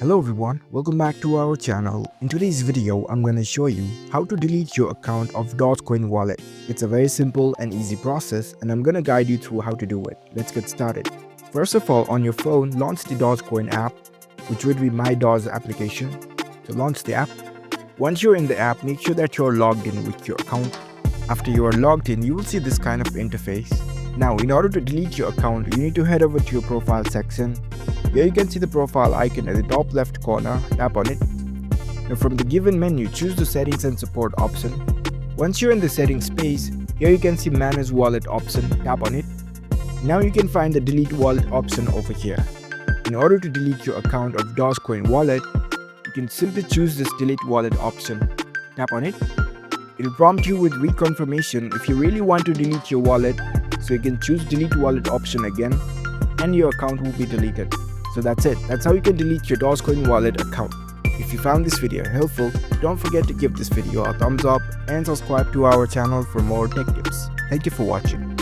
Hello everyone, welcome back to our channel. In today's video, I'm going to show you how to delete your account of Dogecoin wallet. It's a very simple and easy process and I'm going to guide you through how to do it. Let's get started. First of all, on your phone, launch the Dogecoin app, which would be My Doge application. So launch the app. Once you're in the app, make sure that you're logged in with your account. After you are logged in, you will see this kind of interface. Now, in order to delete your account, you need to head over to your profile section. Here you can see the profile icon at the top left corner, tap on it. Now from the given menu, choose the settings and support option. Once you're in the settings page, here you can see manage wallet option, tap on it. Now you can find the delete wallet option over here. In order to delete your account of Dogecoin wallet, you can simply choose this delete wallet option, tap on it. It will prompt you with reconfirmation if you really want to delete your wallet, so you can choose delete wallet option again and your account will be deleted. So that's it. That's how you can delete your Dogecoin wallet account. If you found this video helpful, don't forget to give this video a thumbs up and subscribe to our channel for more tech tips. Thank you for watching.